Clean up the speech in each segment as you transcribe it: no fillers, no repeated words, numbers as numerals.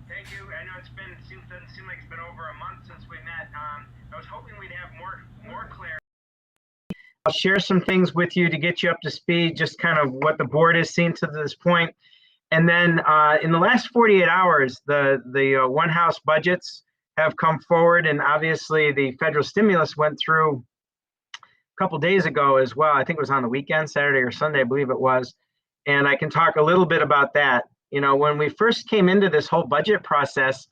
Thank you. I know doesn't seem like it's been over a month since we met. I was hoping we'd have more clarity. I'll share some things with you to get you up to speed, just kind of what the board has seen to this point. And then in the last 48 hours, the one house budgets have come forward, and obviously the federal stimulus went through a couple days ago as well. I think it was on the weekend, Saturday or Sunday, I believe it was. And I can talk a little bit about that. You know, when we first came into this whole budget process,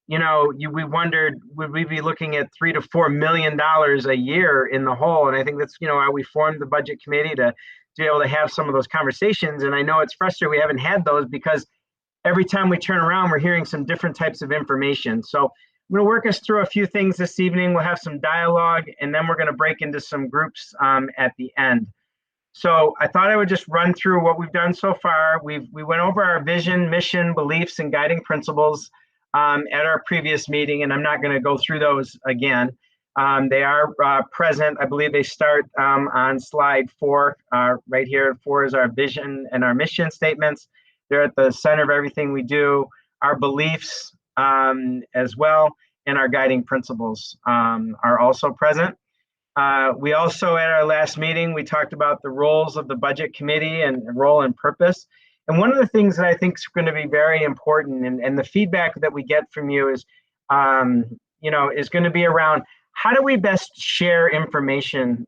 you know, we wondered, would we be looking at $3 to $4 million a year in the hole? And I think that's, you know, why we formed the budget committee to be able to have some of those conversations. And I know it's frustrating we haven't had those because every time we turn around, we're hearing some different types of information. So I'm going to work us through a few things this evening. We'll have some dialogue, and then we're going to break into some groups at the end. So I thought I would just run through what we've done so far. We went over our vision, mission, beliefs, and guiding principles at our previous meeting, and I'm not going to go through those again. They are present. I believe they start on slide 4. Right here, 4 is our vision and our mission statements. They're at the center of everything we do. Our beliefs as well, and our guiding principles are also present. We also, at our last meeting, we talked about the roles of the budget committee and role and purpose. And one of the things that I think is going to be very important, and the feedback that we get from you is, you know, is going to be around how do we best share information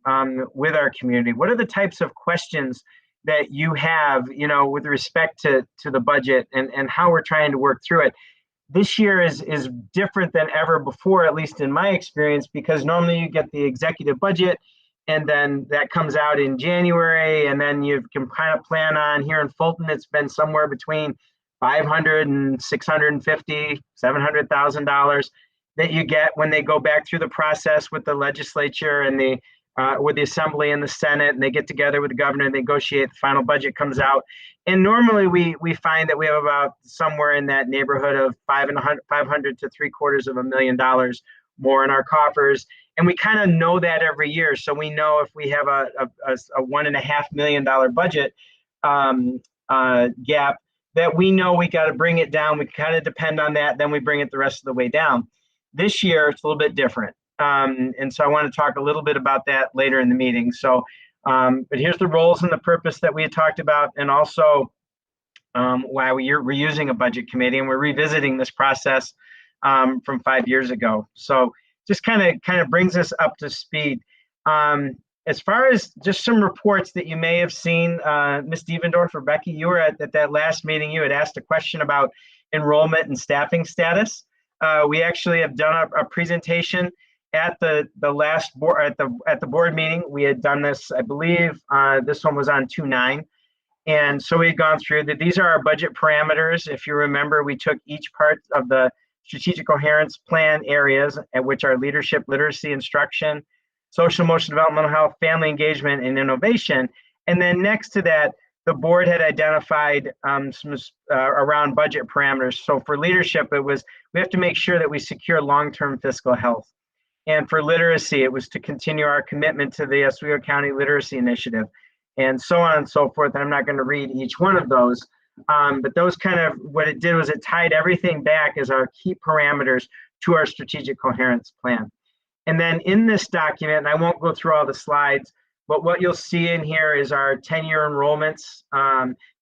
with our community? What are the types of questions that you have, you know, with respect to the budget and how we're trying to work through it? This year is different than ever before, at least in my experience, because normally you get the executive budget and then that comes out in January, and then you can kind of plan on, here in Fulton, it's been somewhere between $500 and $650, $700,000 that you get when they go back through the process with the legislature and the with the Assembly and the Senate, and they get together with the governor and negotiate. The final budget comes out, and normally we find that we have about somewhere in that neighborhood of $500 to $750,000 more in our coffers, and we kind of know that every year. So we know if we have a $1.5 million budget gap, that we know we got to bring it down. We kind of depend on that, then we bring it the rest of the way down. This year it's a little bit different. And so I want to talk a little bit about that later in the meeting. So, but here's the roles and the purpose that we had talked about, and also why we're using a budget committee, and we're revisiting this process from 5 years ago. So just kind of brings us up to speed. As far as just some reports that you may have seen, Ms. Devendorf or Becky, you were at that last meeting. You had asked a question about enrollment and staffing status. We actually have done a presentation at the last board at the board meeting. We had done this, I believe this one was on 2/9, and so we had gone through that. These are our budget parameters. If you remember, we took each part of the strategic coherence plan areas, at which are leadership, literacy, instruction, social emotional developmental health, family engagement, and innovation. And then next to that, the board had identified some around budget parameters. So for leadership, it was we have to make sure that we secure long-term fiscal health. And for literacy, it was to continue our commitment to the Oswego County Literacy Initiative, and so on and so forth. And I'm not going to read each one of those, but those kind of, what it did was it tied everything back as our key parameters to our strategic coherence plan. And then in this document, and I won't go through all the slides, but what you'll see in here is our 10-year enrollments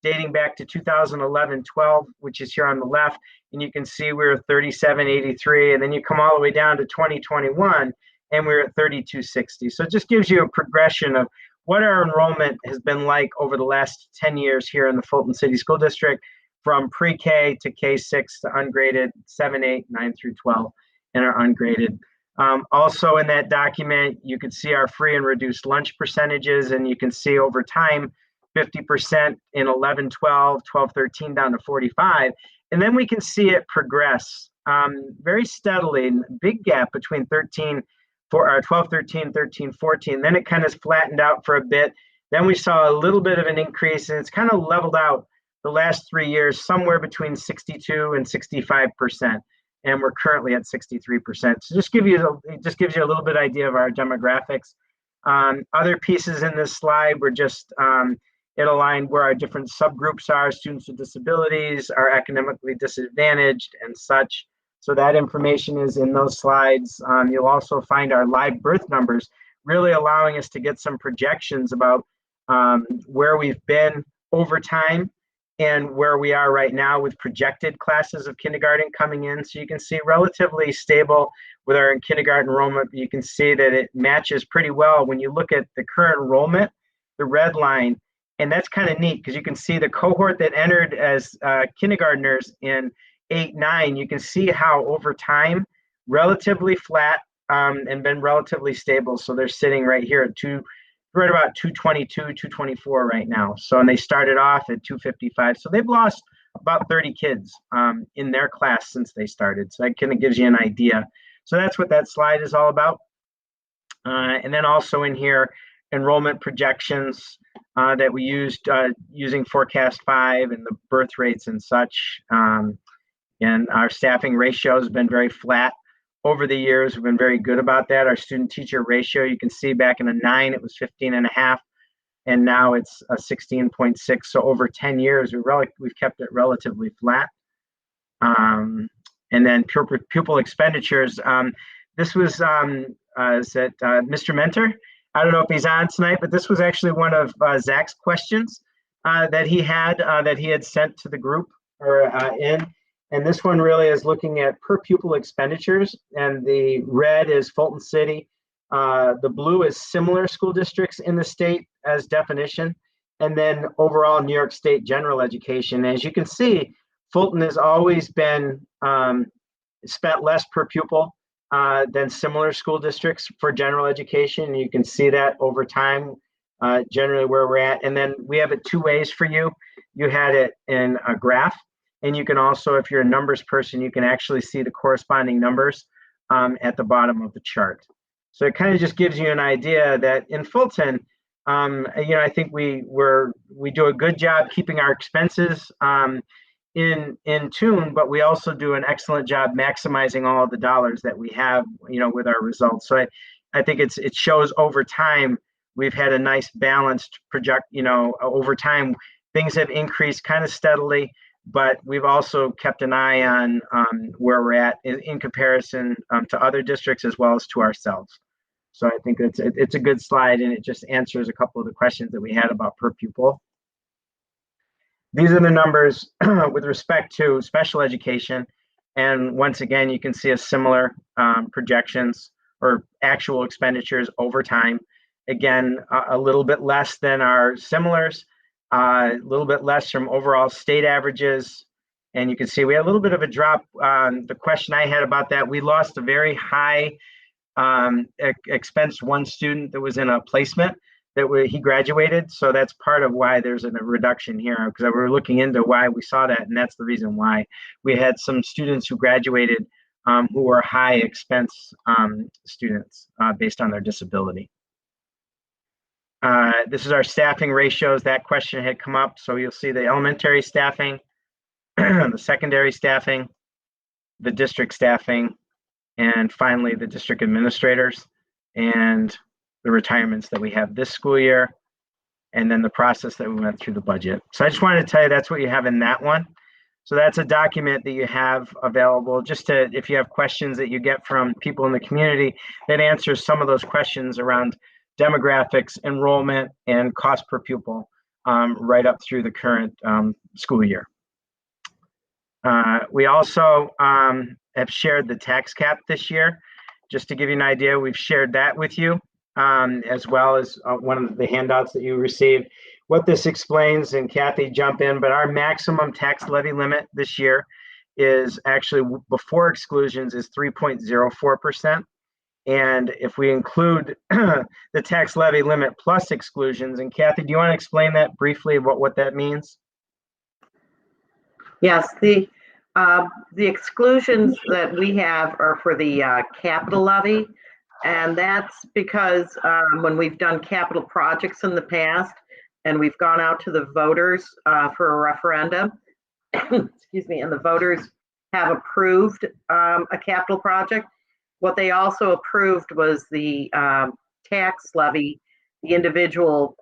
dating back to 2011-12, which is here on the left. And you can see we're 3783, and then you come all the way down to 2021, and we're at 3260. So it just gives you a progression of what our enrollment has been like over the last 10 years here in the Fulton City School District, from pre-K to K-6 to ungraded 7, 8, 9 through 12, and our ungraded. Also in that document, you can see our free and reduced lunch percentages, and you can see over time, 50% in 11, 12, 12, 13 down to 45. And then we can see it progress very steadily. Big gap between 12, 13, 13, 14. Then it kind of flattened out for a bit. Then we saw a little bit of an increase, and it's kind of leveled out the last 3 years, somewhere between 62 and 65%. And we're currently at 63%. So just gives you a little bit idea of our demographics. Other pieces in this slide were just It aligned where our different subgroups are, students with disabilities, are academically disadvantaged, and such. So that information is in those slides. You'll also find our live birth numbers, really allowing us to get some projections about where we've been over time and where we are right now with projected classes of kindergarten coming in. So you can see relatively stable with our kindergarten enrollment. You can see that it matches pretty well when you look at the current enrollment, the red line, and that's kind of neat because you can see the cohort that entered as kindergartners in 8-9. You can see how over time, relatively flat and been relatively stable. So they're sitting right here at right about 222, 224 right now. So, and they started off at 255. So they've lost about 30 kids in their class since they started. So that kind of gives you an idea. So that's what that slide is all about. And then also in here, enrollment projections that we used using Forecast 5 and the birth rates and such. And our staffing ratio has been very flat over the years. We've been very good about that. Our student teacher ratio, you can see back in a 9, it was 15.5, and now it's a 16.6. So over 10 years, we've kept it relatively flat. And then pupil expenditures. This was Mr. Mentor. I don't know if he's on tonight, but this was actually one of Zach's questions that he had sent to the group or in. And this one really is looking at per pupil expenditures, and the red is Fulton City. The blue is similar school districts in the state as definition, and then overall New York State general education. As you can see, Fulton has always been spent less per pupil than similar school districts for general education. You can see that over time, generally where we're at. And then we have it two ways for you. You had it in a graph. And you can also, if you're a numbers person, you can actually see the corresponding numbers at the bottom of the chart. So it kind of just gives you an idea that in Fulton, I think we do a good job keeping our expenses in tune, but we also do an excellent job maximizing all of the dollars that we have, with our results. So I think it shows over time we've had a nice balanced over time things have increased kind of steadily. But we've also kept an eye on where we're at in comparison to other districts as well as to ourselves. So I think it's a good slide, and it just answers a couple of the questions that we had about per pupil. These are the numbers with respect to special education. And once again, you can see a similar projections or actual expenditures over time. Again, a little bit less than our similars. A little bit less from overall state averages. And you can see we had a little bit of a drop. The question I had about that, we lost a very high expense one student that was in a placement that he graduated. So that's part of why there's a reduction here, because we were looking into why we saw that. And that's the reason why we had some students who graduated who were high expense students based on their disability. This is our staffing ratios. That question had come up. So you'll see the elementary staffing, the secondary staffing, the district staffing, and finally the district administrators and the retirements that we have this school year, and then the process that we went through the budget. So I just wanted to tell you that's what you have in that one. So that's a document that you have available just to, if you have questions that you get from people in the community, that answers some of those questions around demographics, enrollment, and cost per pupil right up through the current school year. We also have shared the tax cap this year. Just to give you an idea, we've shared that with you as well as one of the handouts that you received. What this explains, and Kathy jump in, but our maximum tax levy limit this year is actually before exclusions is 3.04%. And if we include the tax levy limit plus exclusions, and Kathy, do you want to explain that briefly about what that means? Yes, the exclusions that we have are for the capital levy, and that's because when we've done capital projects in the past and we've gone out to the voters for a referendum, excuse me, and the voters have approved a capital project. What they also approved was the tax levy, the individual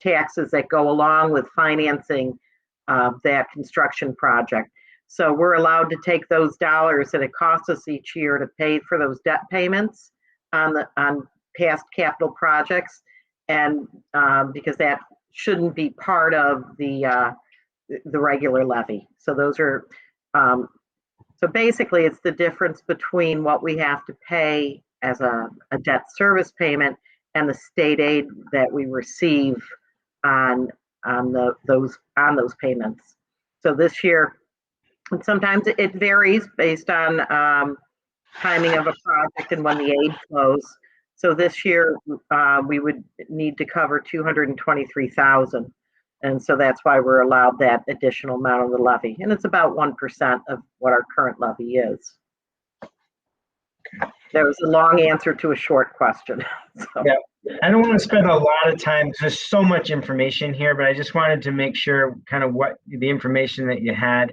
taxes that go along with financing that construction project. So we're allowed to take those dollars that it costs us each year to pay for those debt payments on past capital projects, and because that shouldn't be part of the regular levy. So those are so basically it's the difference between what we have to pay as a debt service payment and the state aid that we receive on those payments. So this year, and sometimes it varies based on timing of a project and when the aid flows. So this year we would need to cover $223,000, and so that's why we're allowed that additional amount of the levy, and it's about 1% of what our current levy is. That was a long answer to a short question. So. Yeah. I don't want to spend a lot of time. There's so much information here, but I just wanted to make sure kind of what the information that you had.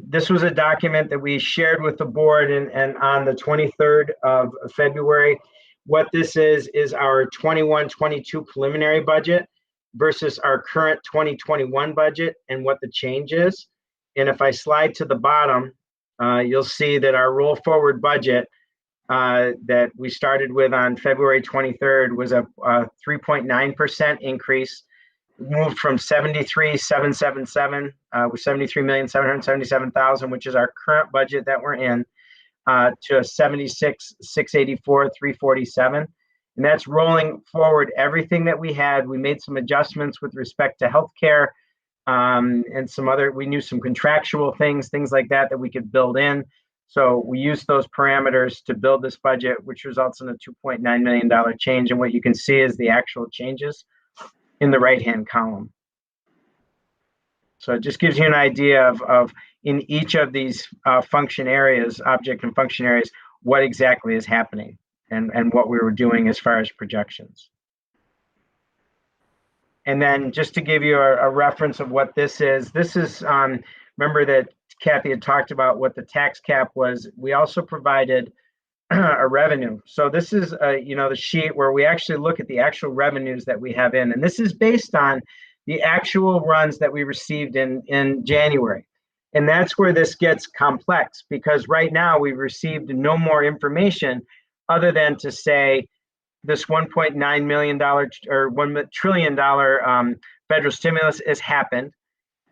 This was a document that we shared with the board and on the 23rd of February. What this is our 21-22 preliminary budget versus our current 2021 budget and what the change is. And if I slide to the bottom, you'll see that our roll forward budget that we started with on February 23rd was a 3.9% increase. Moved from 73,777 with 73,777,000, which is our current budget that we're in, to 76,684, 347, and that's rolling forward everything that we had. We made some adjustments with respect to healthcare and some other. We knew some contractual things like that we could build in. So we used those parameters to build this budget, which results in a $2.9 million change. And what you can see is the actual changes in the right-hand column. So it just gives you an idea of in each of these function areas, object and function areas, what exactly is happening and what we were doing as far as projections. And then just to give you a reference of what this is, remember that Kathy had talked about what the tax cap was. We also provided a revenue. So this is, the sheet where we actually look at the actual revenues that we have in. And this is based on the actual runs that we received in January. And that's where this gets complex, because right now we've received no more information other than to say this $1.9 million or $1 trillion federal stimulus has happened.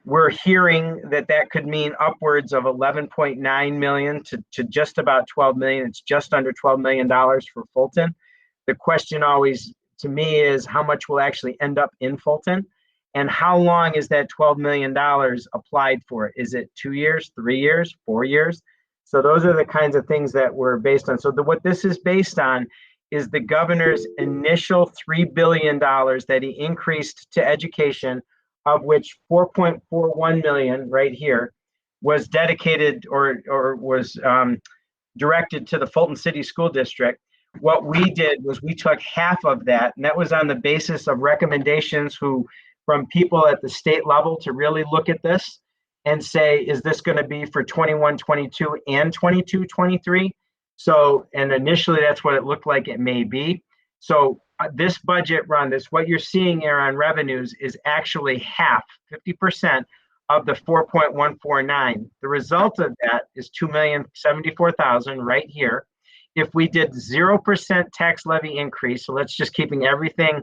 We're hearing that could mean upwards of 11.9 million to just about 12 million. It's just under $12 million for Fulton. The question always to me is how much will actually end up in Fulton, and how long is that $12 million applied for? Is it 2 years, 3 years, 4 years? So those are the kinds of things that we're based on. So what this is based on is the governor's initial $3 billion that he increased to education, of which 4.41 million right here was dedicated or was directed to the Fulton City School District. What we did was we took half of that, and that was on the basis of recommendations from people at the state level to really look at this and say, is this going to be for 21-22 and 22-23? So, and initially that's what it looked like it may be. So this budget run, what you're seeing here on revenues is actually half, 50% of the 4.149. The result of that is 2,074,000 right here. If we did 0% tax levy increase, so let's just keeping everything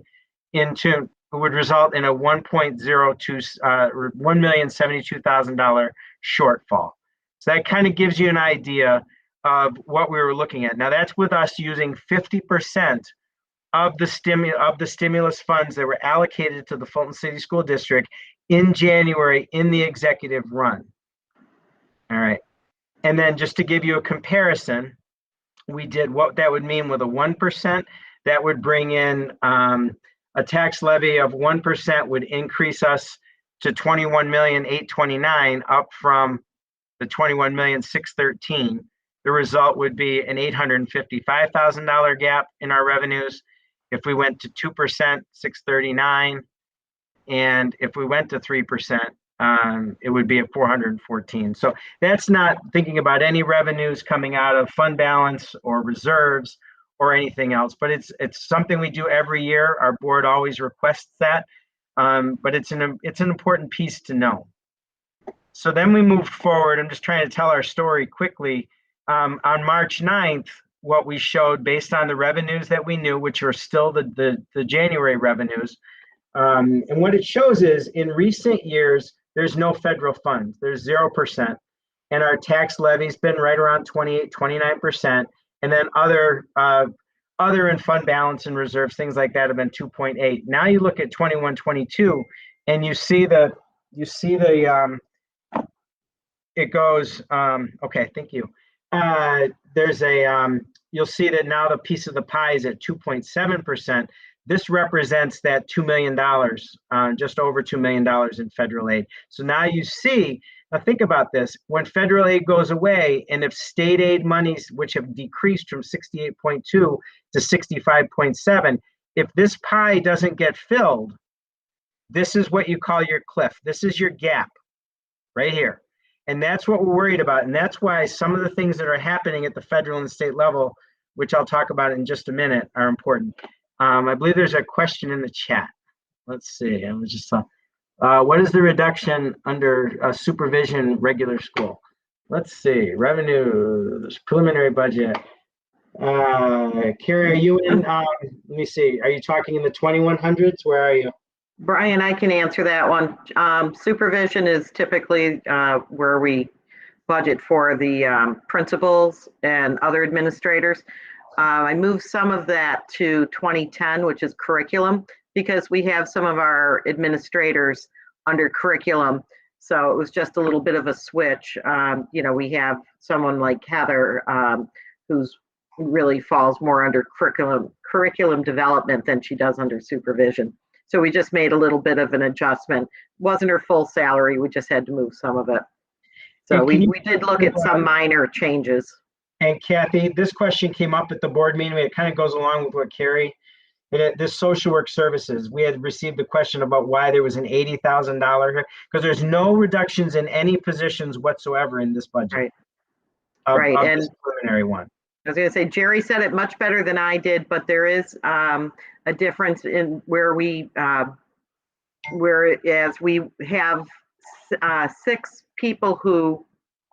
in tune, it would result in a $1,072,000 shortfall. So that kind of gives you an idea of what we were looking at. Now that's with us using 50% of the stimulus funds that were allocated to the Fulton City School District in January in the executive run. All right. And then just to give you a comparison, we did what that would mean with a 1%. That would bring in a tax levy of 1% would increase us to 21,829,000 up from the 21,613,000. The result would be an $855,000 gap in our revenues. If we went to 2%, 639, and if we went to 3%, it would be at 414. So that's not thinking about any revenues coming out of fund balance or reserves or anything else, but it's something we do every year. Our board always requests that, but it's an important piece to know. So then we move forward. I'm just trying to tell our story quickly. On March 9th, what we showed based on the revenues that we knew, which are still the January revenues, and what it shows is in recent years, there's no federal funds. There's 0%. And our tax levy's been right around 28, 29%. And then other in fund balance and reserves, things like that have been 2.8. Now you look at 21, 22, and you see it goes, okay, thank you. There's you'll see that now the piece of the pie is at 2.7%. This represents that $2 million, just over $2 million in federal aid. So now you see, now think about this, when federal aid goes away and if state aid monies, which have decreased from 68.2 to 65.7, if this pie doesn't get filled, this is what you call your cliff. This is your gap right here. And that's what we're worried about. And that's why some of the things that are happening at the federal and state level, which I'll talk about in just a minute, are important. I believe there's a question in the chat. Let's see. I was just what is the reduction under supervision regular school? Let's see. Revenue, this preliminary budget. Carrie, are you in? Let me see. Are you talking in the 2100s? Where are you? Brian, I can answer that one. Supervision is typically where we budget for the principals and other administrators. I moved some of that to 2010, which is curriculum, because we have some of our administrators under curriculum. So it was just a little bit of a switch. You know, we have someone like Heather, who's really falls more under curriculum development than she does under supervision. So we just made a little bit of an adjustment. Wasn't her full salary, we just had to move some of it. So we did look at some minor changes. And Kathy, this question came up at the board meeting. It kind of goes along with what Carrie, this social work services. We had received the question about why there was an $80,000, because there's no reductions in any positions whatsoever in this budget. Right. And this preliminary one. I was going to say, Jerry said it much better than I did, but there is a difference in whereas we have 6 people who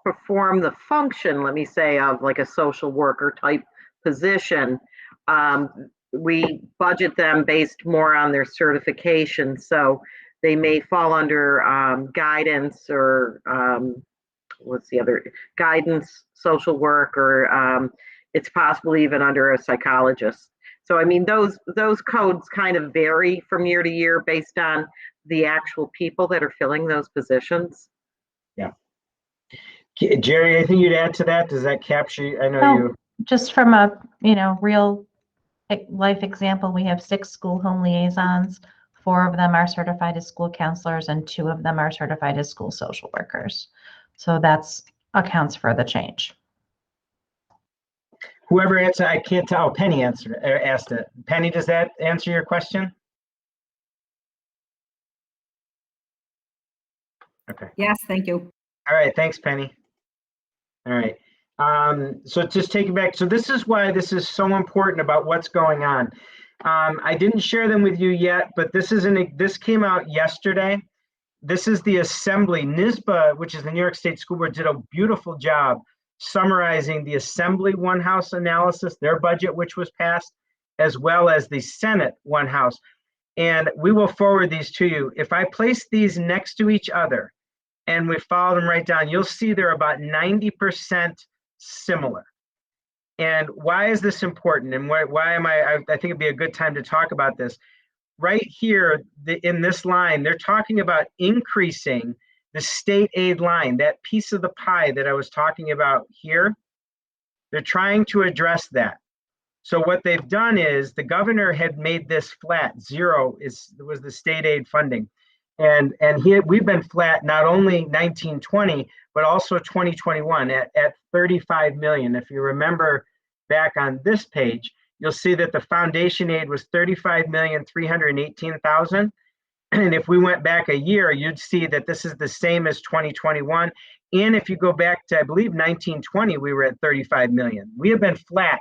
perform the function, let me say, of like a social worker type position. We budget them based more on their certification. So they may fall under guidance or what's the other, guidance, social work, or it's possible even under a psychologist. So, I mean, those codes kind of vary from year to year based on the actual people that are filling those positions. Yeah. Jerry, anything you'd add to that? Does that capture, I know you. Just from a, real life example, we have 6 school home liaisons. 4 of them are certified as school counselors and 2 of them are certified as school social workers. So that's accounts for the change. Whoever answered, I can't tell. Penny asked it. Penny, does that answer your question? Okay. Yes, thank you. All right, thanks, Penny. All right. So just take it back. So this is why this is so important about what's going on. I didn't share them with you yet, but this came out yesterday. This is the Assembly. NYSBA, which is the New York State School Board, did a beautiful job summarizing the Assembly One House analysis, their budget, which was passed, as well as the Senate One House. And we will forward these to you. If I place these next to each other and we follow them right down, you'll see they're about 90% similar. And why is this important? And why am I think it'd be a good time to talk about this. Right here in this line, they're talking about increasing the state aid line, that piece of the pie that I was talking about here. They're trying to address that. So what they've done is the governor had made this flat. 0 was the state aid funding. And we've been flat not only 1920, but also 2021 at 35 million. If you remember back on this page, you'll see that the foundation aid was 35,318,000. And if we went back a year, you'd see that this is the same as 2021. And if you go back to, I believe, 1920, we were at 35 million. We have been flat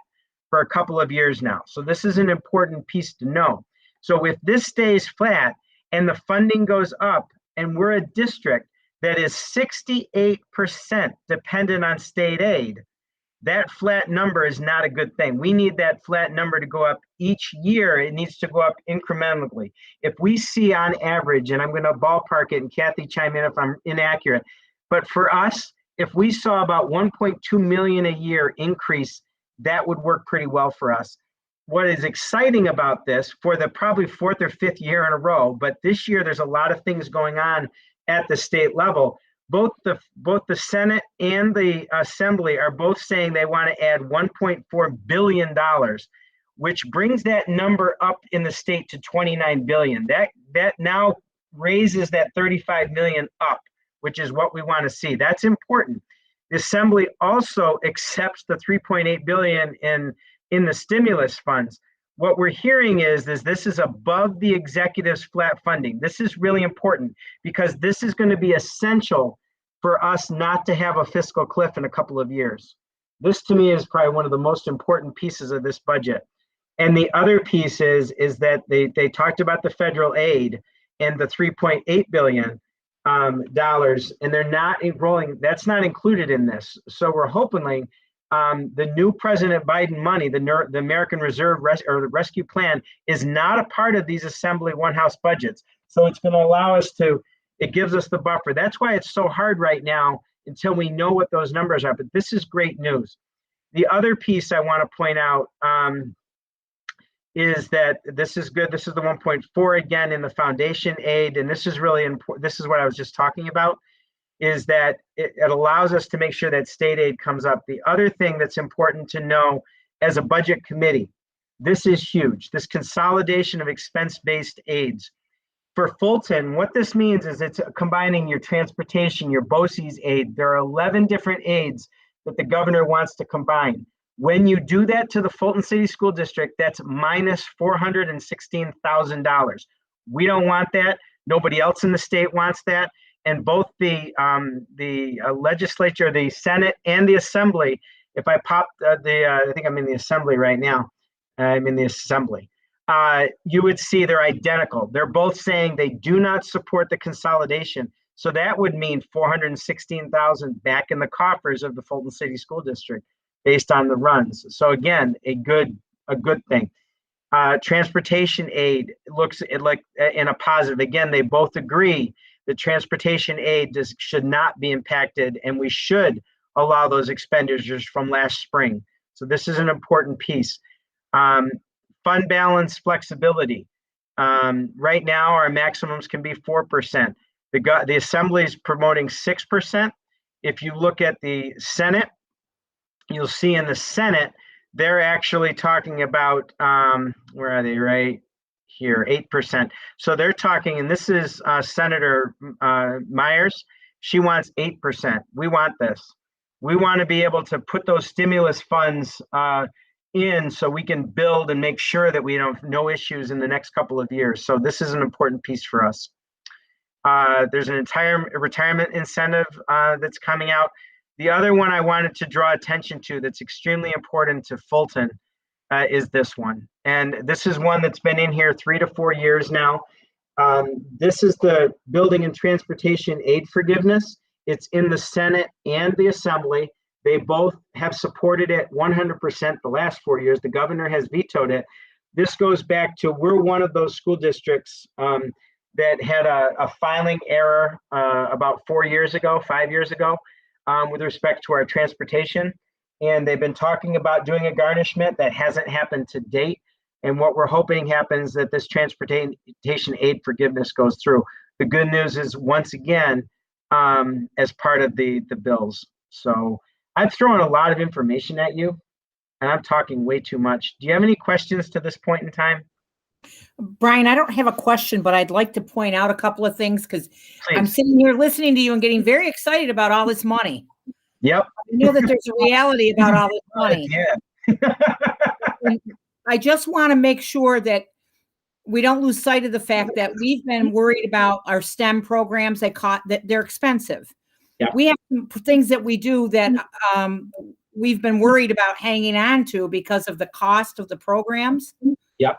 for a couple of years now. So this is an important piece to know. So if this stays flat and the funding goes up, and we're a district that is 68% dependent on state aid, that flat number is not a good thing. We need that flat number to go up each year. It needs to go up incrementally. If we see on average, and I'm going to ballpark it, and Kathy chime in if I'm inaccurate, but for us, if we saw about 1.2 million a year increase, that would work pretty well for us. What is exciting about this, for the probably fourth or fifth year in a row, but this year there's a lot of things going on at the state level. Both the Senate and the Assembly are both saying they want to add $1.4 billion, which brings that number up in the state to 29 billion. That now raises that 35 million up, which is what we want to see. That's important. The Assembly also accepts the 3.8 billion in the stimulus funds. What we're hearing is this is above the executive's flat funding. This is really important because this is going to be essential for us not to have a fiscal cliff in a couple of years. This to me is probably one of the most important pieces of this budget. And the other piece is that they talked about the federal aid and the $3.8 billion dollars, and they're not enrolling, that's not included in this. So we're hoping the new President Biden money, the American Reserve or the Rescue Plan, is not a part of these Assembly One House budgets. So it's going to allow us it gives us the buffer. That's why it's so hard right now until we know what those numbers are. But this is great news. The other piece I want to point out is that this is good. This is the 1.4 again in the foundation aid. And this is really important. This is what I was just talking about, is that it allows us to make sure that state aid comes up. The other thing that's important to know as a budget committee, this is huge, this consolidation of expense-based aids. For Fulton, what this means is it's combining your transportation, your BOCES aid. There are 11 different aids that the governor wants to combine. When you do that to the Fulton City School District, that's minus $416,000. We don't want that. Nobody else in the state wants that. And both the legislature, the Senate, and the Assembly, if I pop I think I'm in the Assembly right now. I'm in the Assembly. You would see they're identical. They're both saying they do not support the consolidation. So that would mean $416,000 back in the coffers of the Fulton City School District based on the runs. So again, a good thing. Transportation aid looks like in a positive. Again, they both agree that transportation aid should not be impacted, and we should allow those expenditures from last spring. So this is an important piece. Fund balance flexibility. Right now, our maximums can be 4%. The Assembly is promoting 6%. If you look at the Senate, you'll see in the Senate, they're actually talking about, where are they, right here, 8%. So they're talking, and this is Senator Myers, she wants 8%. We want this. We want to be able to put those stimulus funds in so we can build and make sure that we don't have no issues in the next couple of years. So this is an important piece for us. There's an entire retirement incentive that's coming out. The other one I wanted to draw attention to that's extremely important to Fulton is this one. And this is one that's been in here 3 to 4 years now. This is the building and transportation aid forgiveness. It's in the Senate and the Assembly. They both have supported it 100% the last 4 years. The governor has vetoed it. This goes back to, we're one of those school districts that had a filing error about 5 years ago, with respect to our transportation. And they've been talking about doing a garnishment that hasn't happened to date. And what we're hoping happens that this transportation aid forgiveness goes through. The good news is, once again, as part of the bills. So I've thrown a lot of information at you, and I'm talking way too much. Do you have any questions to this point in time? Brian, I don't have a question, but I'd like to point out a couple of things because I'm sitting here listening to you and getting very excited about all this money. Yep. I know that there's a reality about all this money. Yeah. I just want to make sure that we don't lose sight of the fact that we've been worried about our STEM programs that they're expensive. Yeah. We have some things that we do that we've been worried about hanging on to because of the cost of the programs. Yep.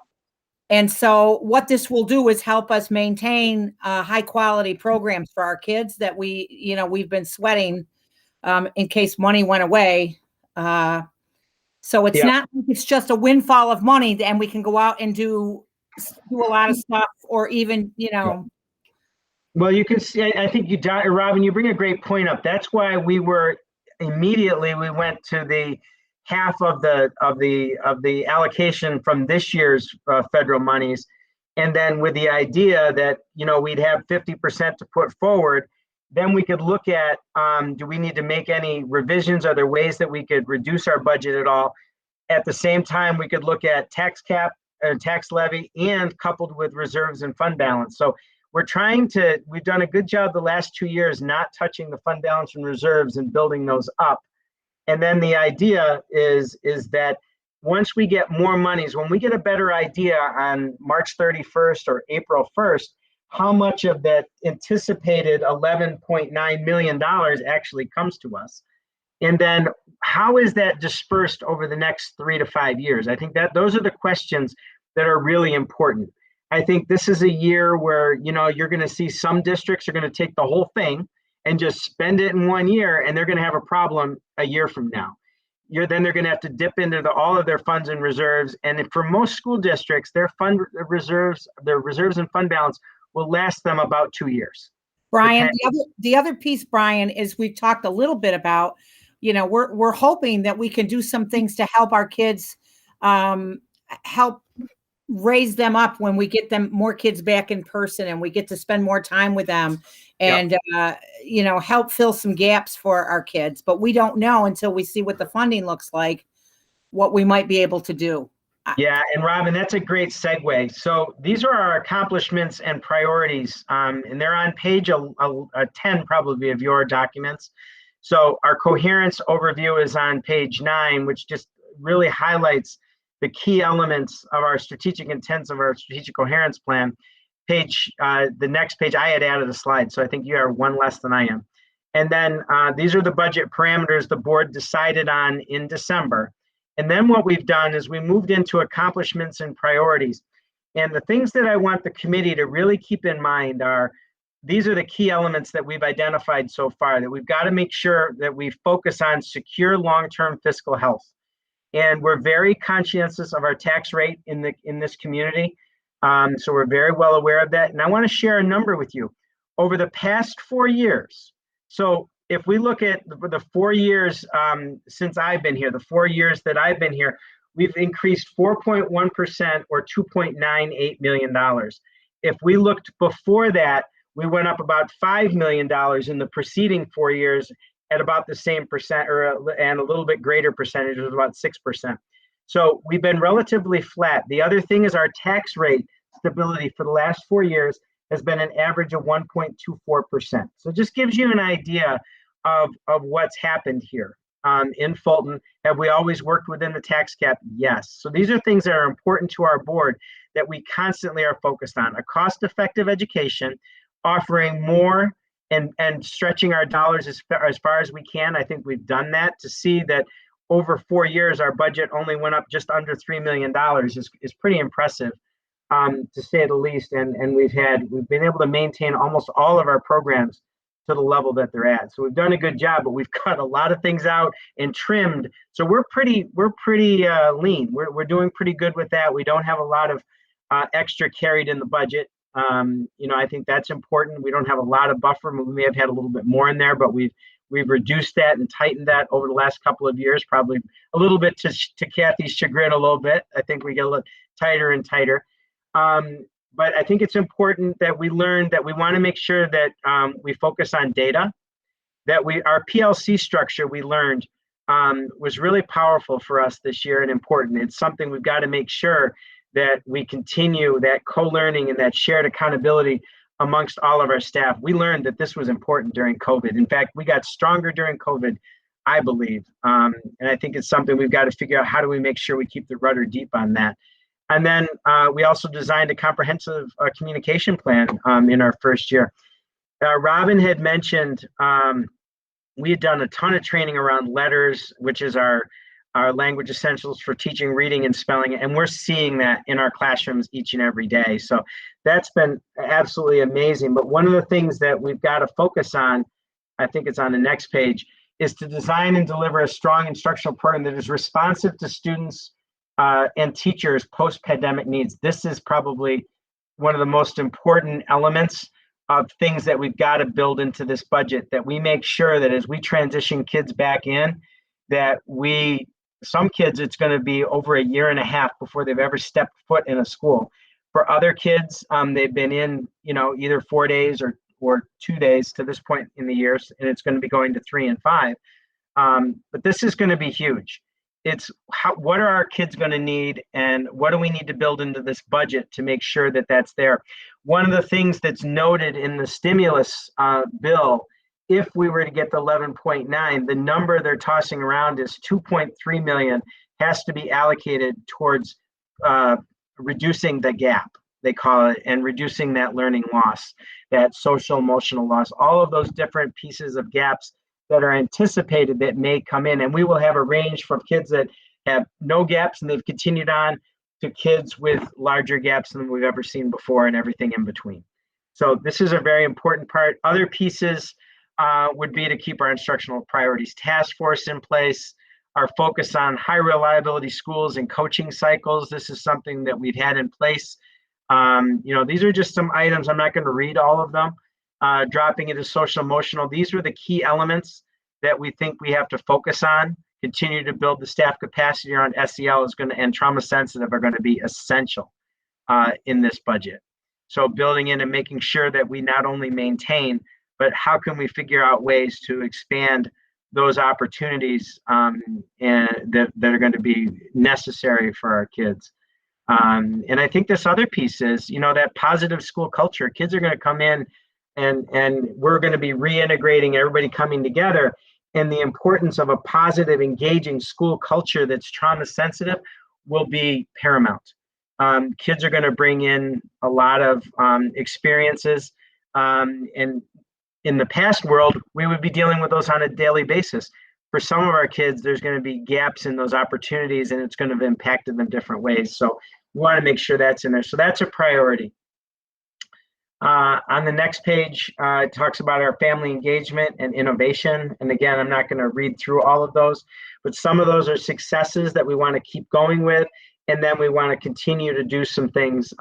And so what this will do is help us maintain high quality programs for our kids that we've been sweating in case money went away. So it's not like it's just a windfall of money and we can go out and do a lot of stuff, or even, Well, you can see, I think Robin, you bring a great point up. That's why we went to the half of the allocation from this year's federal monies. And then with the idea that, we'd have 50% to put forward, then we could look at, do we need to make any revisions? Are there ways that we could reduce our budget at all? At the same time, we could look at tax cap and tax levy, and coupled with reserves and fund balance. So we've done a good job the last 2 years not touching the fund balance and reserves and building those up. And then the idea is that once we get more monies, when we get a better idea on March 31st or April 1st, how much of that anticipated $11.9 million actually comes to us. And then how is that dispersed over the next 3 to 5 years? I think that those are the questions that are really important. I think this is a year where, you're going to see some districts are going to take the whole thing and just spend it in 1 year, and they're going to have a problem a year from now. Then they're going to have to dip into all of their funds and reserves. And for most school districts, their reserves and fund balance will last them about 2 years. Brian, the other piece, Brian, is we've talked a little bit about, we're hoping that we can do some things to help our kids, help raise them up when we get more kids back in person and we get to spend more time with them and, help fill some gaps for our kids. But we don't know until we see what the funding looks like, what we might be able to do. Yeah, and Robin, that's a great segue. So these are our accomplishments and priorities, and they're on page 10 probably of your documents. So our coherence overview is on page 9, which just really highlights the key elements of our strategic intents of our strategic coherence plan. The next page, I had added a slide, so I think you are one less than I am. And then these are the budget parameters the board decided on in December. And then what we've done is we moved into accomplishments and priorities. And the things that I want the committee to really keep in mind these are the key elements that we've identified so far, that we've got to make sure that we focus on secure long-term fiscal health. And we're very conscientious of our tax rate in this community. So we're very well aware of that. And I want to share a number with you. Over the past 4 years, so if we look at the 4 years since I've been here, the 4 years that I've been here, we've increased 4.1% or $2.98 million. If we looked before that, we went up about $5 million in the preceding 4 years at about the same percent, and a little bit greater percentage, it was about 6%. So we've been relatively flat. The other thing is our tax rate stability for the last 4 years has been an average of 1.24%. So it just gives you an idea of what's happened here in Fulton. Have we always worked within the tax cap? Yes. So these are things that are important to our board that we constantly are focused on. A cost-effective education, offering more and stretching our dollars as far as we can. I think we've done that. To see that over 4 years, our budget only went up just under $3 million is pretty impressive, to say the least. And we've been able to maintain almost all of our programs to the level that they're at. So we've done a good job, but we've cut a lot of things out and trimmed. So we're pretty lean. We're doing pretty good with that. We don't have a lot of extra carried in the budget. I think that's important. We don't have a lot of buffer. We may have had a little bit more in there, but we've reduced that and tightened that over the last couple of years, probably a little bit to Kathy's chagrin a little bit. I think we get a little tighter and tighter. But I think it's important that we learn that we want to make sure that we focus on data, that our PLC structure we learned was really powerful for us this year and important. It's something we've got to make sure that we continue that co-learning and that shared accountability amongst all of our staff. We learned that this was important during COVID. In fact, we got stronger during COVID, I believe. And I think it's something we've got to figure out, how do we make sure we keep the rudder deep on that? And then we also designed a comprehensive communication plan in our first year. Robin had mentioned we had done a ton of training around letters, which is our language essentials for teaching reading and spelling, and we're seeing that in our classrooms each and every day. So that's been absolutely amazing. But one of the things that we've got to focus on, I think it's on the next page, is to design and deliver a strong instructional program that is responsive to students and teachers' post-pandemic needs. This is probably one of the most important elements of things that we've got to build into this budget, that we make sure that as we transition kids back in, that some kids, it's going to be over a year and a half before they've ever stepped foot in a school. For other kids, they've been in, either 4 days or 2 days to this point in the years, and it's going to be going to 3 and 5. But this is going to be huge. It's what are our kids going to need, and what do we need to build into this budget to make sure that that's there? One of the things that's noted in the stimulus bill, if we were to get the 11.9, the number they're tossing around is 2.3 million has to be allocated towards reducing the gap, they call it, and reducing that learning loss, that social emotional loss, all of those different pieces of gaps that are anticipated that may come in. And we will have a range from kids that have no gaps and they've continued on to kids with larger gaps than we've ever seen before, and everything in between. So this is a very important part. Other pieces would be to keep our instructional priorities task force in place, our focus on high reliability schools and coaching cycles. This is something that we've had in place. These are just some items. I'm not going to read all of them. Dropping into social emotional. These were the key elements that we think we have to focus on. Continue to build the staff capacity around SEL and trauma sensitive are going to be essential in this budget. So building in and making sure that we not only maintain, but how can we figure out ways to expand those opportunities and that are going to be necessary for our kids. And I think this other piece is, that positive school culture. Kids are going to come in and we're going to be reintegrating everybody coming together, and the importance of a positive, engaging school culture that's trauma sensitive will be paramount. Kids are going to bring in a lot of experiences, and in the past world, we would be dealing with those on a daily basis. For some of our kids, there's going to be gaps in those opportunities, and it's going to have impacted them different ways. So we want to make sure that's in there. So that's a priority. On the next page, it talks about our family engagement and innovation. And again, I'm not going to read through all of those, but some of those are successes that we want to keep going with. And then we want to continue to do some things.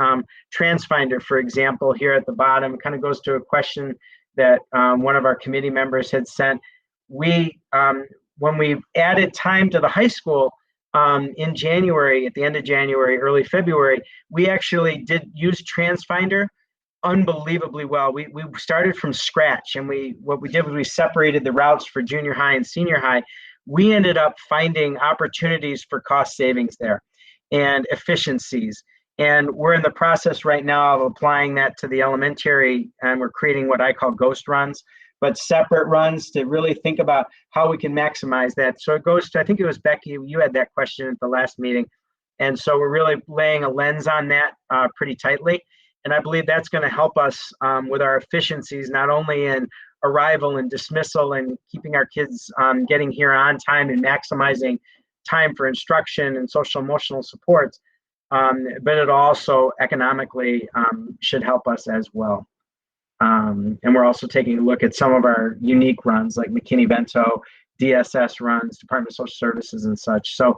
TransFinder, for example, here at the bottom, kind of goes to a question that one of our committee members had sent. When we added time to the high school in January, at the end of January, early February, we actually did use TransFinder unbelievably well. We started from scratch, and what we did was we separated the routes for junior high and senior high. We ended up finding opportunities for cost savings there and efficiencies. And we're in the process right now of applying that to the elementary, and we're creating what I call ghost runs, but separate runs to really think about how we can maximize that. So it goes to, I think it was Becky, you had that question at the last meeting. And so we're really laying a lens on that pretty tightly. And I believe that's going to help us with our efficiencies, not only in arrival and dismissal and keeping our kids getting here on time and maximizing time for instruction and social emotional supports, but it also economically should help us as well. And we're also taking a look at some of our unique runs like McKinney-Vento, DSS runs, Department of Social Services and such. So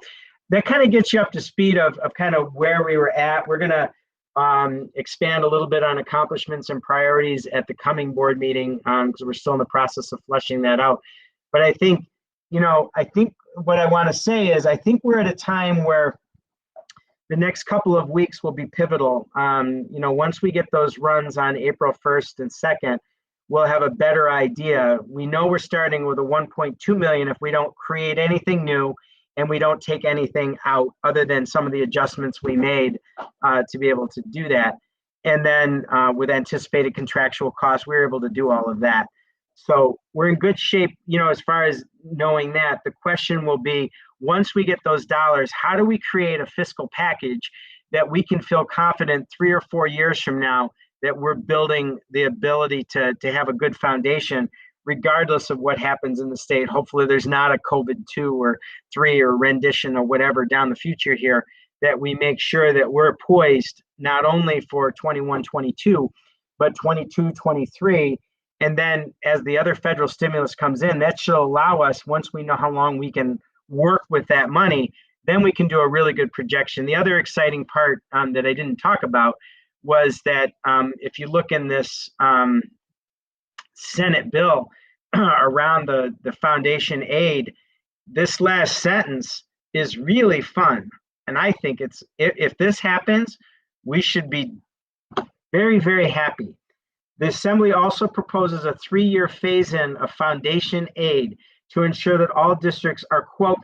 that kind of gets you up to speed of kind of where we were at. We're going to expand a little bit on accomplishments and priorities at the coming board meeting because we're still in the process of fleshing that out. But I think, what I want to say is I think we're at a time where the next couple of weeks will be pivotal. Once we get those runs on April 1st and 2nd, we'll have a better idea. We know we're starting with a 1.2 million if we don't create anything new and we don't take anything out other than some of the adjustments we made to be able to do that. And then with anticipated contractual costs, we were able to do all of that. So we're in good shape, as far as knowing that. The question will be, once we get those dollars, how do we create a fiscal package that we can feel confident 3 or 4 years from now that we're building the ability to have a good foundation regardless of what happens in the state. Hopefully there's not a COVID-2 or 3 or rendition or whatever down the future here, that we make sure that we're poised not only for 21-22, but 22-23. And then as the other federal stimulus comes in, that should allow us, once we know how long we can work with that money, then we can do a really good projection. The other exciting part that I didn't talk about was that if you look in this Senate bill around the foundation aid, this last sentence is really fun. And I think if this happens, we should be very, very happy. The Assembly also proposes a 3-year phase-in of foundation aid to ensure that all districts are, quote,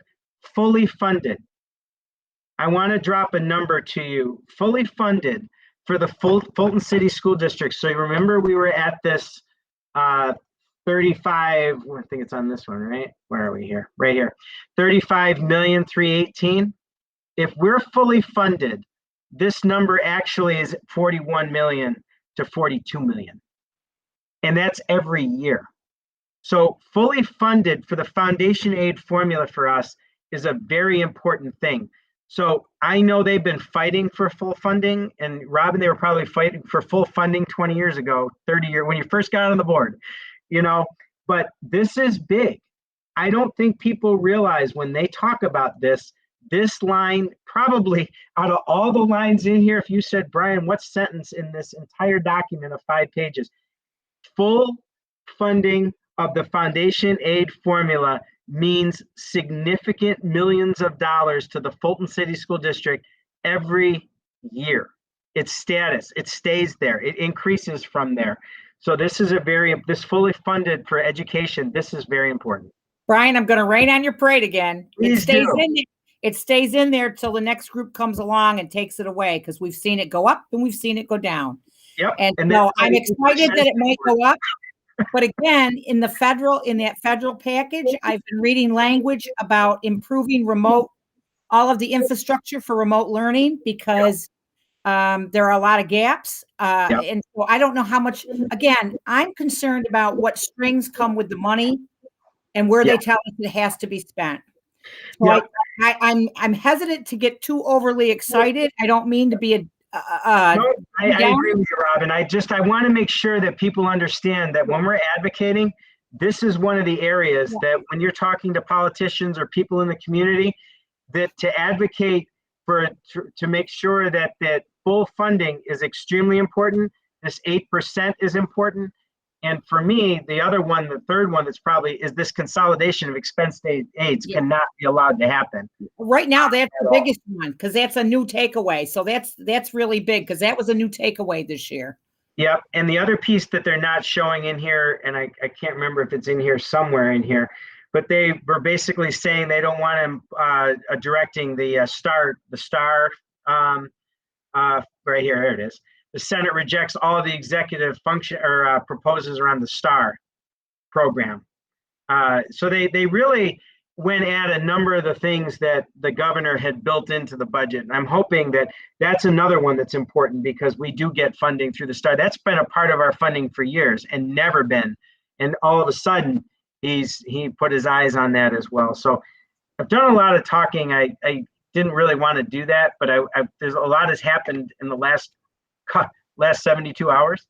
fully funded. I want to drop a number to you, fully funded for the Fulton City School District. So you remember we were at this 35, I think it's on this one, right? Where are we here? Right here. 35,318,000. If we're fully funded, this number actually is 41 million to 42 million. And that's every year. So fully funded for the foundation aid formula for us is a very important thing. So I know they've been fighting for full funding, and Robin, they were probably fighting for full funding 20 years ago, 30 years, when you first got on the board, you know, but this is big. I don't think people realize when they talk about this line, probably out of all the lines in here, if you said, Brian, what sentence in this entire document of 5 pages, full funding of the foundation aid formula means significant millions of dollars to the Fulton City School District every year. Its status, it stays there, it increases from there. So this is this fully funded for education, this is very important. Brian, I'm going to rain on your parade again. Please do. It stays in there till the next group comes along and takes it away, because we've seen it go up and we've seen it go down. Yep. And no, I'm excited that it might go up. But again, in that federal package, I've been reading language about improving all of the infrastructure for remote learning, because there are a lot of gaps. And so I don't know how much, again, I'm concerned about what strings come with the money and where they tell us it has to be spent. So I'm hesitant to get too overly excited. I don't mean to be I agree with you, Robin. I want to make sure that people understand that when we're advocating, this is one of the areas that when you're talking to politicians or people in the community, that to advocate to make sure that full funding is extremely important. This 8% is important. And for me, the third one that's probably is this consolidation of expense aids cannot be allowed to happen. Right now, that's the biggest one, because that's a new takeaway. So that's really big, because that was a new takeaway this year. Yep. And the other piece that they're not showing in here, and I can't remember if it's in here somewhere in here, but they were basically saying they don't want him directing the STAR right here it is. The Senate rejects all of the executive function or proposals around the STAR program. So they really went at a number of the things that the governor had built into the budget. And I'm hoping that that's another one that's important, because we do get funding through the STAR. That's been a part of our funding for years and never been. And all of a sudden, he put his eyes on that as well. So I've done a lot of talking. I didn't really want to do that, but there's a lot has happened in the last 72 hours.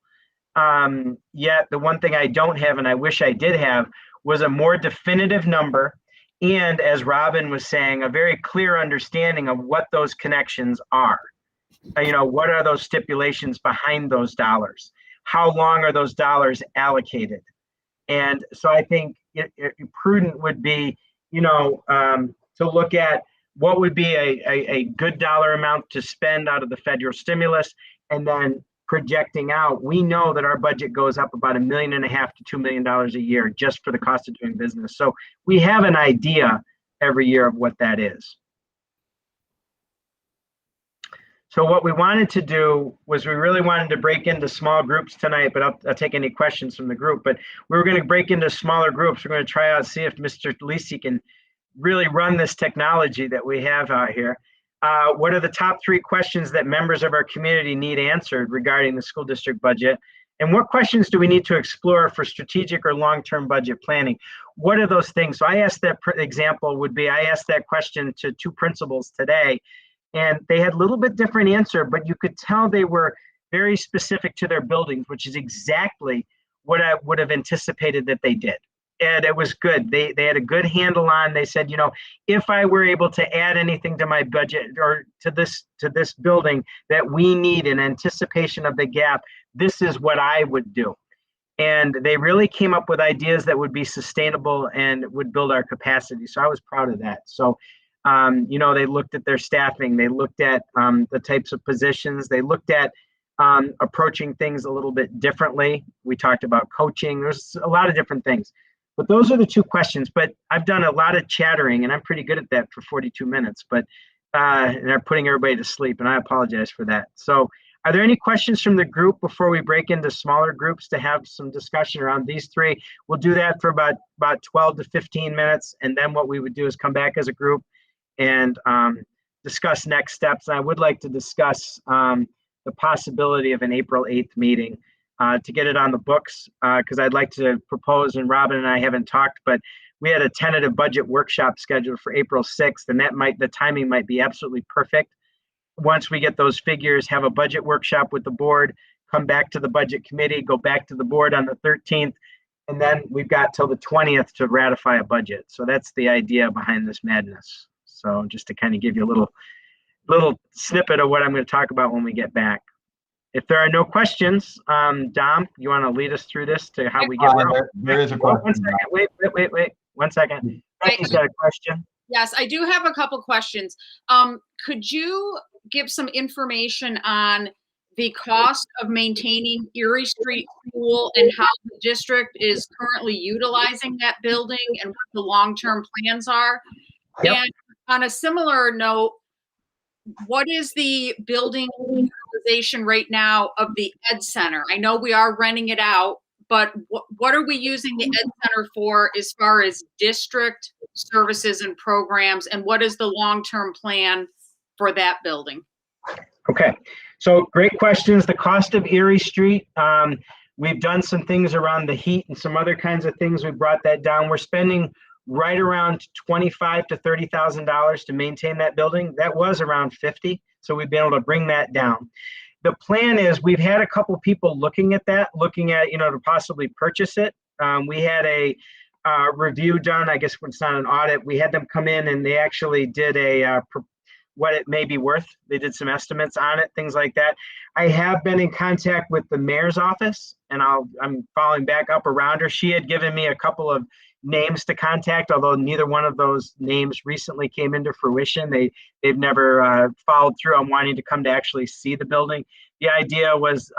Yet the one thing I don't have, and I wish I did have, was a more definitive number. And as Robin was saying, a very clear understanding of what those connections are. What are those stipulations behind those dollars? How long are those dollars allocated? And so I think it prudent would be, to look at what would be a good dollar amount to spend out of the federal stimulus, and then projecting out. We know that our budget goes up about $1.5 million to $2 million a year just for the cost of doing business. So we have an idea every year of what that is. So what we wanted to do was we really wanted to break into small groups tonight, but I'll take any questions from the group. But we were going to break into smaller groups. We're going to try out, see if Mr. Lisi can really run this technology that we have out here. What are the top 3 questions that members of our community need answered regarding the school district budget? And what questions do we need to explore for strategic or long-term budget planning? What are those things? So I asked that example would be, I asked that question to 2 principals today, and they had a little bit different answer, but you could tell they were very specific to their buildings, which is exactly what I would have anticipated that they did. And it was good. They had a good handle on, they said, you know, if I were able to add anything to my budget or to this building that we need in anticipation of the gap, this is what I would do. And they really came up with ideas that would be sustainable and would build our capacity. So I was proud of that. So, you know, they looked at their staffing, they looked at the types of positions, they looked at approaching things a little bit differently. We talked about coaching. There's a lot of different things. But those are the 2 questions. But I've done a lot of chattering, and I'm pretty good at that for 42 minutes. But and they're putting everybody to sleep, and I apologize for that. So are there any questions from the group before we break into smaller groups to have some discussion around these 3? We'll do that for about 12 to 15 minutes, and then what we would do is come back as a group and discuss next steps. I would like to discuss the possibility of an April 8th meeting to get it on the books, because I'd like to propose, and Robin and I haven't talked, but we had a tentative budget workshop scheduled for April 6th, and the timing might be absolutely perfect. Once we get those figures, have a budget workshop with the board, come back to the budget committee, go back to the board on the 13th, and then we've got till the 20th to ratify a budget. So that's the idea behind this madness. So just to kind of give you a little snippet of what I'm going to talk about when we get back. If there are no questions, Dom, you want to lead us through this to how we get there is a question. 1 second. Wait. 1 second. Becky's got a question. Yes, I do have a couple questions. Could you give some information on the cost of maintaining Erie Street School and how the district is currently utilizing that building and what the long-term plans are? Yep. And on a similar note, what is the building utilization right now of the Ed Center? I know we are renting it out, but what are we using the Ed Center for as far as district services and programs, and what is the long-term plan for that building? Okay, so great questions. The cost of Erie Street, we've done some things around the heat and some other kinds of things. We brought that down. We're spending right around $25,000 to $30,000 to maintain that building. That was around 50, so we've been able to bring that down. The plan is we've had a couple people looking at that, you know, to possibly purchase it. We had a review done. I guess it's not an audit. We had them come in and they actually did what it may be worth. They did some estimates on it, things like that. I have been in contact with the mayor's office, and I'm following back up around her. She had given me a couple of names to contact, although neither one of those names recently came into fruition. They've never followed through on wanting to come to actually see the building. The idea was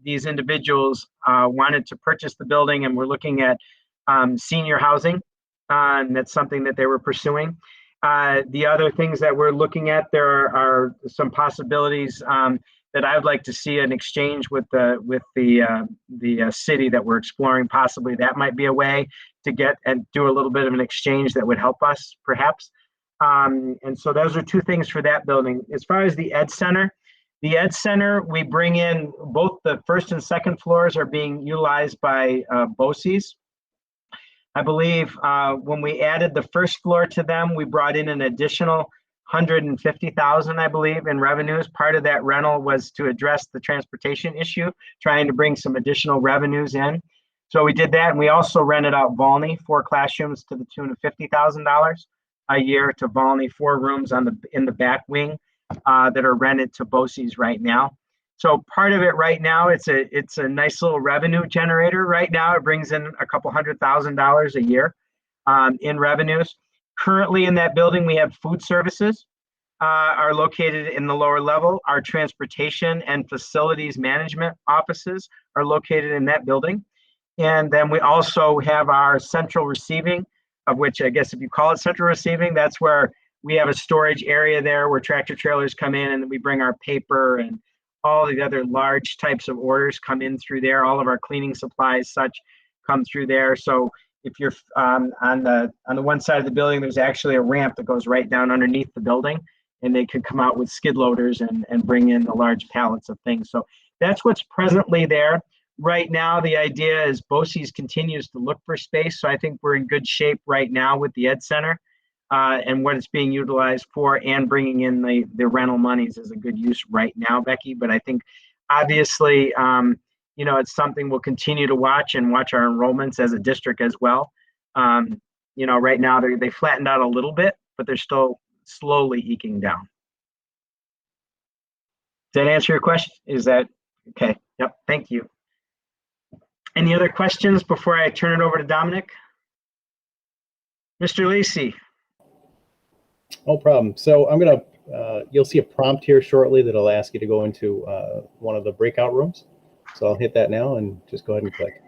these individuals wanted to purchase the building, and we're looking at senior housing, and that's something that they were pursuing. The other things that we're looking at, there are some possibilities that I would like to see an exchange with the city that we're exploring. Possibly that might be a way to get and do a little bit of an exchange that would help us, perhaps. And so those are 2 things for that building. As far as the Ed Center, we bring in both the 1st and 2nd floors are being utilized by BOCES. I believe when we added the 1st floor to them, we brought in an additional $150,000, I believe, in revenues. Part of that rental was to address the transportation issue, trying to bring some additional revenues in. So we did that, and we also rented out Volney 4 classrooms to the tune of $50,000 a year to Volney, 4 rooms in the back wing that are rented to BOCES right now. So part of it right now, it's a nice little revenue generator right now. It brings in a couple $100,000 a year in revenues. Currently in that building, we have food services are located in the lower level. Our transportation and facilities management offices are located in that building. And then we also have our central receiving, of which I guess if you call it central receiving, that's where we have a storage area there where tractor trailers come in, and then we bring our paper and all the other large types of orders come in through there. All of our cleaning supplies, such, come through there. So if you're on the one side of the building, there's actually a ramp that goes right down underneath the building, and they could come out with skid loaders and bring in the large pallets of things. So that's what's presently there. right now, the idea is BOCES continues to look for space. So I think we're in good shape right now with the Ed Center and what it's being utilized for, and bringing in the rental monies is a good use right now, Becky. But I think obviously, it's something we'll continue to watch and watch our enrollments as a district as well. Right now they flattened out a little bit, but they're still slowly eking down. Does that answer your question? Is that okay? Yep. Thank you. Any other questions before I turn it over to Dominic? Mr. Lacey. No problem. So I'm going to, you'll see a prompt here shortly that'll ask you to go into one of the breakout rooms. So I'll hit that now and just go ahead and click.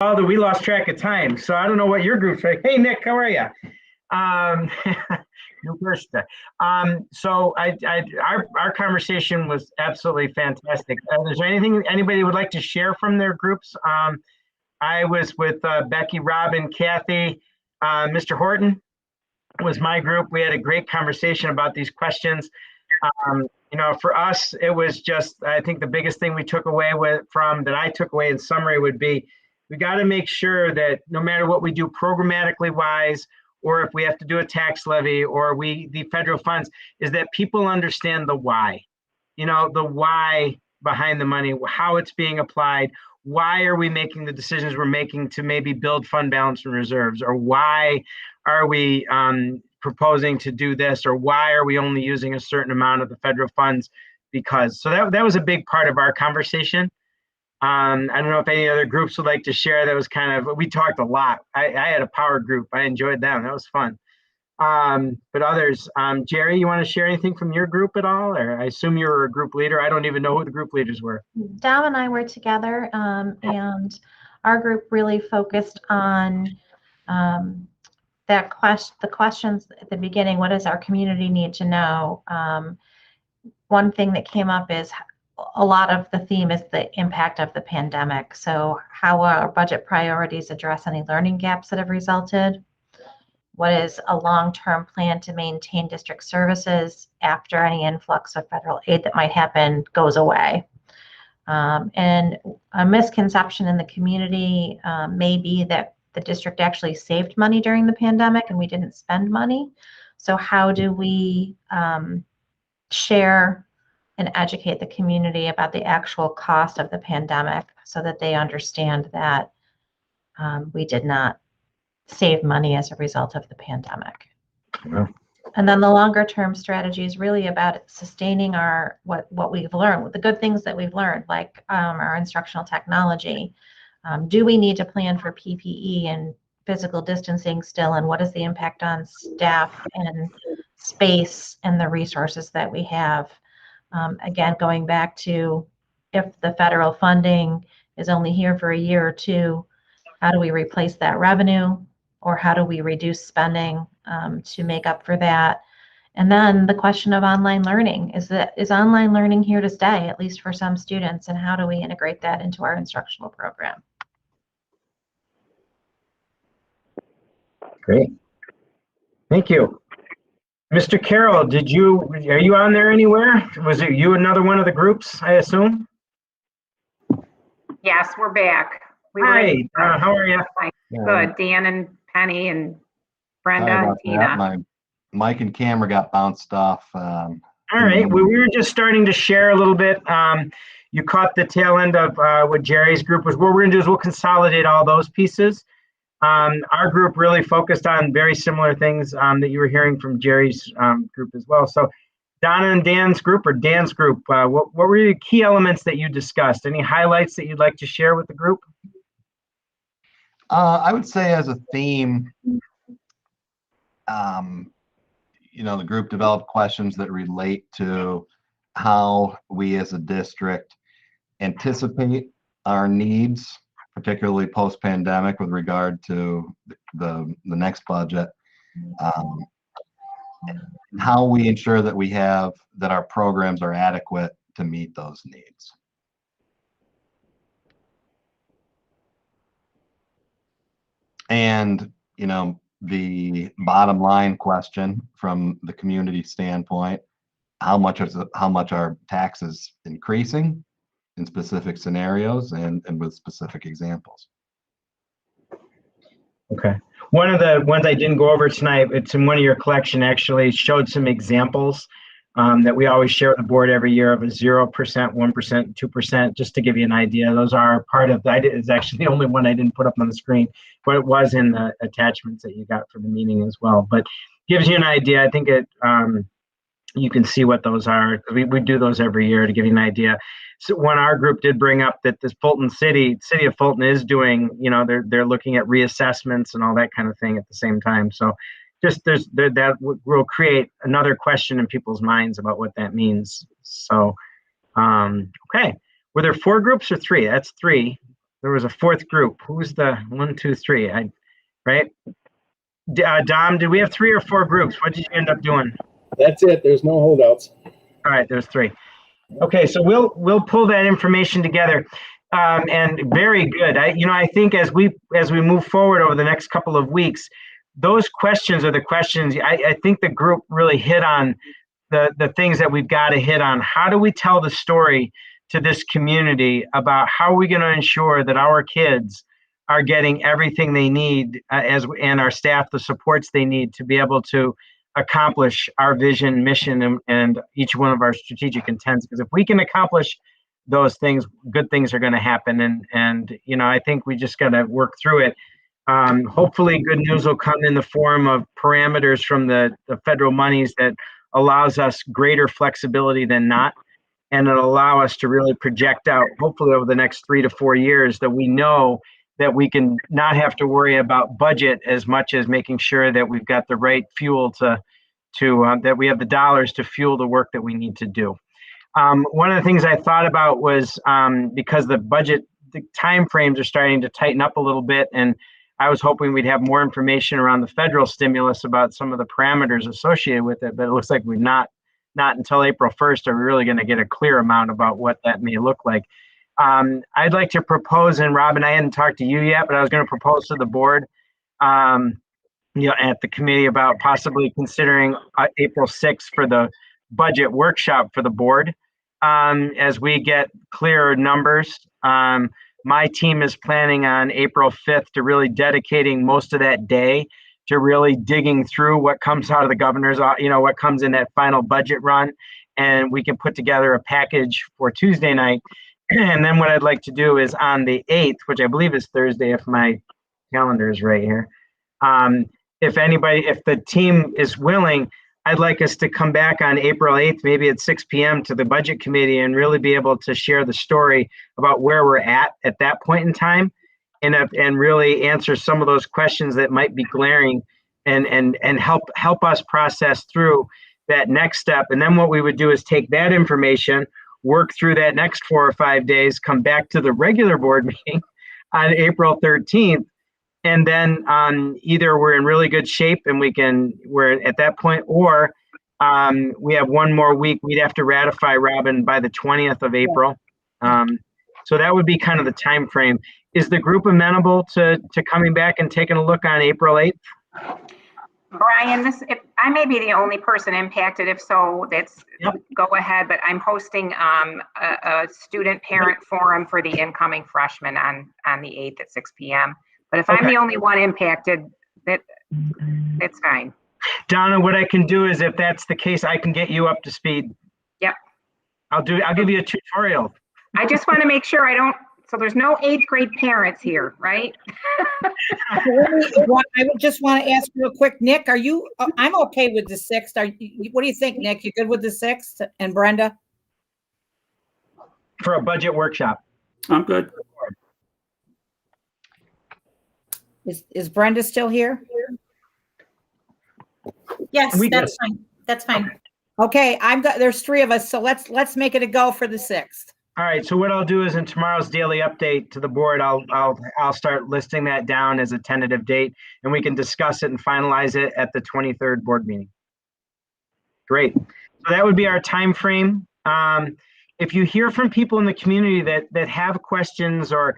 Although we lost track of time, so I don't know what your group's like. Hey, Nick, how are you? New Brista. So our conversation was absolutely fantastic. Is there anything anybody would like to share from their groups? I was with Becky, Robin, Kathy, Mr. Horton was my group. We had a great conversation about these questions. You know, for us, it was just, I think the biggest thing we took away that I took away in summary would be, we got to make sure that no matter what we do programmatically wise, or if we have to do a tax levy or the federal funds, is that people understand the why, you know, the why behind the money, how it's being applied. Why are we making the decisions we're making to maybe build fund balance and reserves? Or why are we proposing to do this? Or why are we only using a certain amount of the federal funds? Because, so that was a big part of our conversation. I don't know if any other groups would like to share. That was kind of, we talked a lot. I had a power group. I enjoyed them. That was fun. But others, Jerry, you want to share anything from your group at all? Or I assume you were a group leader. I don't even know who the group leaders were. Dom and I were together, and our group really focused on the questions at the beginning. What does our community need to know? One thing that came up is a lot of the theme is the impact of the pandemic. So how our budget priorities address any learning gaps that have resulted? What is a long-term plan to maintain district services after any influx of federal aid that might happen goes away? And a misconception in the community may be that the district actually saved money during the pandemic and we didn't spend money. So how do we share and educate the community about the actual cost of the pandemic so that they understand that we did not save money as a result of the pandemic? Yeah. And then the longer term strategy is really about sustaining our what we've learned, the good things that we've learned, like our instructional technology. Do we need to plan for PPE and physical distancing still, and what is the impact on staff and space and the resources that we have? Again, going back to, if the federal funding is only here for a year or two, how do we replace that revenue, or how do we reduce spending to make up for that? And then the question of online learning, is online learning here to stay, at least for some students, and how do we integrate that into our instructional program? Great. Thank you. Mr. Carroll, are you on there anywhere? Was it you, another one of the groups, I assume? Yes, we're back. Hi, how are you? Good. Dan and Penny and Brenda Sorry and about that. Tina. My mic and camera got bounced off. All right, we were just starting to share a little bit. You caught the tail end of what Jerry's group was. What we're gonna do is we'll consolidate all those pieces. Our group really focused on very similar things that you were hearing from Jerry's group as well. So Donna and Dan's group, or Dan's group, what were the key elements that you discussed? Any highlights that you'd like to share with the group? I would say as a theme, the group developed questions that relate to how we as a district anticipate our needs, particularly post-pandemic, with regard to the next budget, how we ensure that our programs are adequate to meet those needs. And, the bottom line question from the community standpoint, how much are taxes increasing in specific scenarios and with specific examples. Okay. One of the ones I didn't go over tonight, it's in one of your collection, actually showed some examples that we always share with the board every year of a 0%, 1%, 2%, just to give you an idea. Those are part of that. It's actually the only one I didn't put up on the screen, but it was in the attachments that you got for the meeting as well. But gives you an idea. I think you can see what those are. We do those every year to give you an idea. So when our group did bring up that this Fulton city of Fulton is doing, they're looking at reassessments and all that kind of thing at the same time. So just that will create another question in people's minds about what that means. So, okay. Were there 4 groups or 3? That's 3. there was a fourth group. Who's the 1, 2, 3? Right? Dom, did we have 3 or 4 groups? What did you end up doing? That's it. There's no holdouts. All right, there's 3. Okay, so we'll pull that information together, and very good. I think as we move forward over the next couple of weeks, those questions are the questions. I think the group really hit on the things that we've got to hit on. How do we tell the story to this community about how are we going to ensure that our kids are getting everything they need and our staff the supports they need to be able to accomplish our vision, mission, and each one of our strategic intents. Because if we can accomplish those things, good things are going to happen. And I think we just got to work through it. Hopefully good news will come in the form of parameters from the federal monies that allows us greater flexibility than not. And it'll allow us to really project out, hopefully over the next 3 to 4 years, that we know that we can not have to worry about budget as much as making sure that we've got the right fuel that we have the dollars to fuel the work that we need to do. One of the things I thought about was because the time frames are starting to tighten up a little bit, and I was hoping we'd have more information around the federal stimulus about some of the parameters associated with it, but it looks like we've not until April 1st are we really going to get a clear amount about what that may look like. I'd like to propose, and Robin, I hadn't talked to you yet, but I was going to propose to the board, at the committee about possibly considering April 6th for the budget workshop for the board. As we get clearer numbers, my team is planning on April 5th to really dedicating most of that day to really digging through what comes out of the governor's, what comes in that final budget run. And we can put together a package for Tuesday night. And then what I'd like to do is on the 8th, which I believe is Thursday, if my calendar is right here. If the team is willing, I'd like us to come back on April 8th, maybe at 6 p.m. to the budget committee and really be able to share the story about where we're at that point in time, and really answer some of those questions that might be glaring and help us process through that next step. And then what we would do is take that information, work through that next 4 or 5 days, come back to the regular board meeting on April 13th. And then either we're in really good shape and we're at that point, or we have one more week. We'd have to ratify, Robin, by the 20th of April. So that would be kind of the time frame. Is the group amenable to coming back and taking a look on April 8th? Brian, I may be the only person impacted. If so, go ahead. But I'm hosting a student parent forum for the incoming freshmen on the 8th at 6 p.m. But if I'm the only one impacted, that's fine. Donna, what I can do is, if that's the case, I can get you up to speed. Yep. I'll give you a tutorial. I just want to make sure so there's no 8th grade parents here, right? I would just want to ask you a quick, Nick, I'm okay with the 6th. What do you think, Nick? You good with the 6th? And Brenda? For a budget workshop. I'm good. Is Brenda still here? Yes, that's fine. That's fine. Okay, there's 3 of us, so let's make it a go for the 6th. All right, so what I'll do is in tomorrow's daily update to the board, I'll start listing that down as a tentative date, and we can discuss it and finalize it at the 23rd board meeting. Great. So that would be our time frame. If you hear from people in the community that have questions, or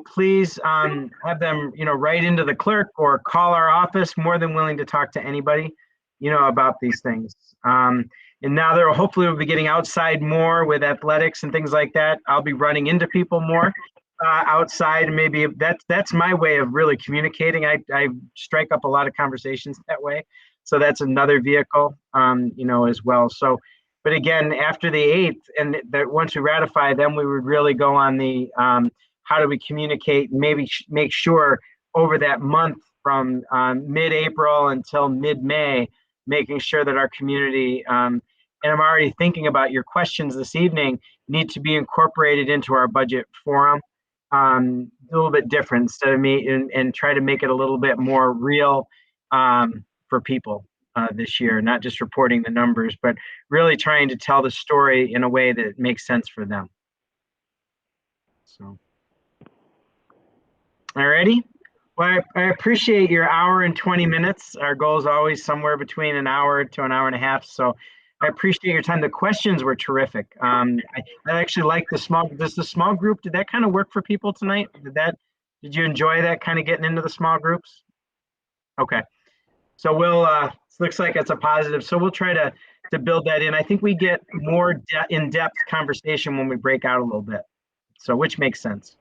please have them write into the clerk or call our office. More than willing to talk to anybody about these things. And now hopefully we'll be getting outside more with athletics and things like that. I'll be running into people more outside. Maybe that's my way of really communicating. I strike up a lot of conversations that way. So that's another vehicle, as well. So, but again, after the 8th, and that once we ratify, then we would really go on the how do we communicate, maybe make sure over that month from mid-April until mid-May, making sure that our community, and I'm already thinking about your questions this evening, need to be incorporated into our budget forum. A little bit different instead of me, and try to make it a little bit more real for people this year, not just reporting the numbers, but really trying to tell the story in a way that makes sense for them. So, Alrighty. Well, I appreciate your hour and 20 minutes. Our goal is always somewhere between an hour to an hour and a half. So I appreciate your time. The questions were terrific. I actually like the small group, did that kind of work for people tonight? Did you enjoy that kind of getting into the small groups? Okay. So looks like it's a positive. So we'll try to build that in. I think we get more in-depth conversation when we break out a little bit. So which makes sense.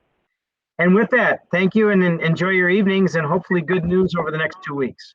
And with that, thank you and enjoy your evenings and hopefully good news over the next 2 weeks.